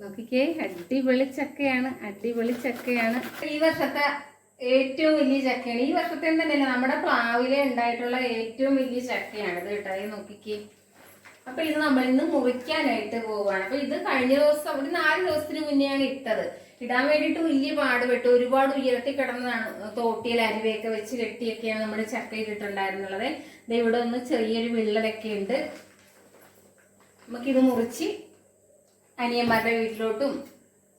നോക്കിക്കേ, അടിപൊളി ചക്കയാണ്, അടിപൊളി ചക്കയാണ്. ഈ വർഷത്തെ ഏറ്റവും വലിയ ചക്കയാണ്. ഈ വർഷത്തെ തന്നെയല്ല, നമ്മുടെ പ്ലാവിലെ ഉണ്ടായിട്ടുള്ള ഏറ്റവും വലിയ ചക്കയാണ് ഇത് കേട്ടോ. നോക്കിക്കേ. അപ്പൊ ഇത് നമ്മൾ ഇന്ന് മുറിക്കാനായിട്ട് പോവുകയാണ്. അപ്പൊ ഇത് കഴിഞ്ഞ ദിവസം ഒരു 4 ദിവസത്തിന് മുന്നെയാണ് ഇട്ടത്. ഇടാൻ വേണ്ടിയിട്ട് വലിയ പാടുപെട്ടു. ഒരുപാട് ഉയർത്തി കിടന്നതാണ്. തോട്ടിയിൽ അരുവയൊക്കെ വെച്ച് കെട്ടിയൊക്കെയാണ് നമ്മുടെ ചക്ക ഇട്ടിട്ടുണ്ടായിരുന്നുള്ളത്. ഇവിടെ ഒന്ന് ചെറിയൊരു വിള്ളലൊക്കെ ഉണ്ട്. നമുക്കിത് മുറിച്ച് അനിയന്മാരുടെ വീട്ടിലോട്ടും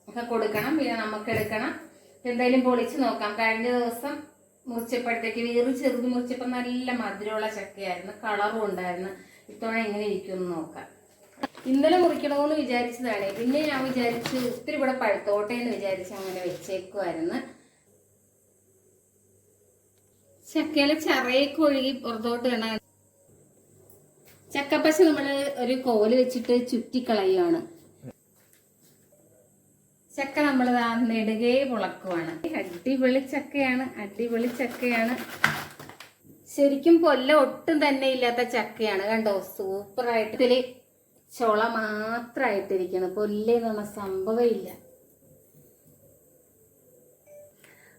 ഒക്കെ കൊടുക്കണം. പിന്നെ നമുക്ക് എടുക്കണം. എന്തായാലും പൊളിച്ച് നോക്കാം. കഴിഞ്ഞ ദിവസം മുറിച്ചപ്പോഴത്തേക്ക് വേറെ ചെറുത് മുറിച്ചപ്പോൾ നല്ല മധുരമുള്ള ചക്കയായിരുന്നു, കളറും ഉണ്ടായിരുന്നു. ഇത്തവണ എങ്ങനെ ഇരിക്കുമെന്ന് നോക്കാം. ഇന്നലെ മുറിക്കണമെന്ന് വിചാരിച്ചതാണ്. പിന്നെ ഞാൻ വിചാരിച്ചു ഒത്തിരി ഇവിടെ പഴുത്തോട്ടെ എന്ന് വിചാരിച്ച് അങ്ങനെ വെച്ചേക്കുമായിരുന്നു. ചക്കയിലെ ചറയൊക്കെ ഒഴുകി പുറത്തോട്ട് വേണം. ചക്കപ്പശ നമ്മൾ ഒരു കോല് വെച്ചിട്ട് ചുറ്റിക്കളയുകയാണ്. ചക്ക നമ്മൾ നെടുകെ പുളക്കുവാണ്. അടിപൊളി ചക്കയാണ്, അടിപൊളി ചക്കയാണ്. ശരിക്കും പൊല്ല ഒട്ടും തന്നെ ഇല്ലാത്ത ചക്കയാണ്. കണ്ടോ, സൂപ്പറായിട്ട്. ഇതില് ചുള മാത്രമായിട്ടിരിക്കണം. പൊല്ലെന്ന് പറഞ്ഞ സംഭവം ഇല്ല.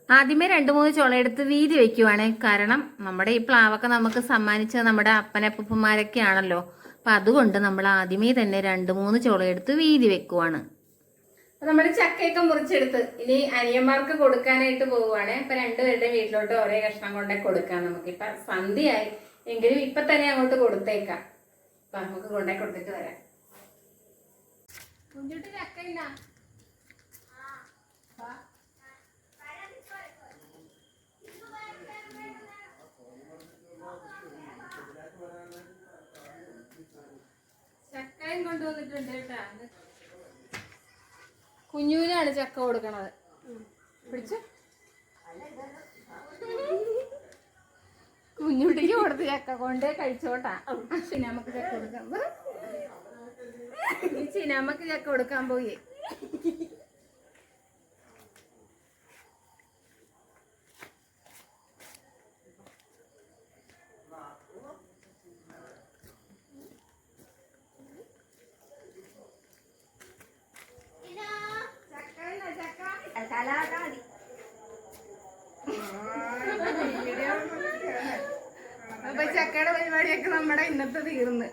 ആദ്യമേ 2-3 ചുള എടുത്ത് വീതി വെക്കുവാണ്. കാരണം നമ്മുടെ ഈ പ്ലാവൊക്കെ നമുക്ക് സമ്മാനിച്ചത് നമ്മുടെ അപ്പനപ്പൂപ്പന്മാരൊക്കെ ആണല്ലോ. അപ്പൊ അതുകൊണ്ട് നമ്മൾ ആദ്യമേ തന്നെ 2-3 ചുള എടുത്ത് വീതി വെക്കുവാണ്. അപ്പൊ നമ്മുടെ ചക്കയൊക്കെ മുറിച്ചെടുത്ത് ഇനി അനിയന്മാർക്ക് കൊടുക്കാനായിട്ട് പോവുകയാണ്. അപ്പൊ 2 പേരുടെ വീട്ടിലോട്ട് ഒരേ കഷ്ണം കൊണ്ടേ കൊടുക്കാം. നമുക്കിപ്പൊ സന്ധ്യയായി എങ്കിലും ഇപ്പൊ തന്നെ അങ്ങോട്ട് കൊടുത്തേക്കാം. അപ്പൊ നമുക്ക് കൊണ്ടേ കൊടുത്തിട്ട് വരാം. കുഞ്ഞുട്ടി ചക്കയില്ല. ചക്കയും കൊണ്ടുവന്നിട്ടുണ്ട് കേട്ടാ. കുഞ്ഞൂനാണ് ചക്ക കൊടുക്കണത്. പിടിച്ചു കുഞ്ഞുട്ടിക്ക് കൊടുത്ത് ചക്ക കൊണ്ട് കഴിച്ചോട്ടാ. നമുക്ക് ചക്ക കൊടുക്കാൻ നമുക്ക് ചക്ക കൊടുക്കാൻ പോയി. അപ്പൊ ചക്കയുടെ പരിപാടിയൊക്കെ നമ്മുടെ ഇന്നത്തെ തീർന്ന്.